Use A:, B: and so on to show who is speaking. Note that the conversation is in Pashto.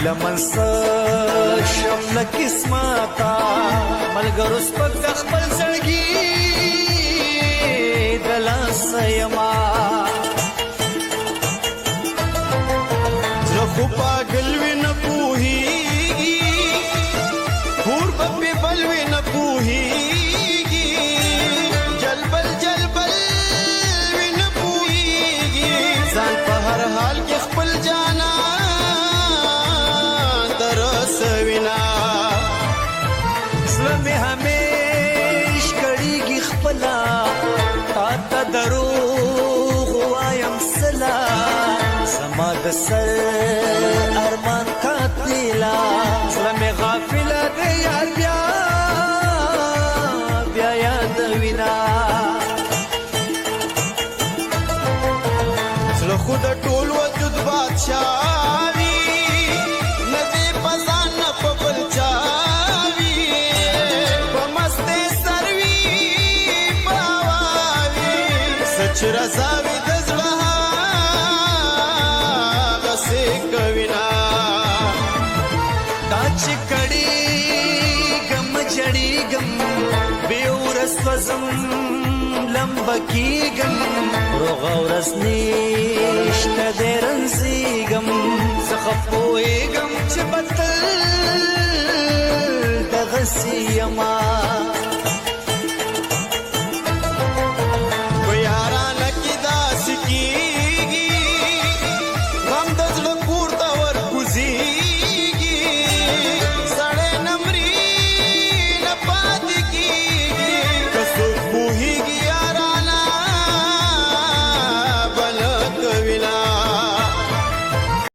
A: لمن شم لقسمتا ملګرو سپک د خپل زړګي د لاس یما زه خو پاگل وی نه پوهیږي پور په بل وی نه پوهیږي جلبل جلبل وی نه پوهیږي ځان په هر حال کې خپل جانا سوینا زړه مې همیش کړيږي خپلا تا ته دروغ وایم سلا زما د سر ارمان قاتلا زړه مې غافل دی یار بیا بیا یاد وینا زړه خود ټول وجود بادشاہ رضاوی دزړه غسه کوینا دا چې کړي غم جړي غم به ورس وزم لمبکی غم روغ ورس نشته درنزي غم زخپوي غم چې بدل دغه سیما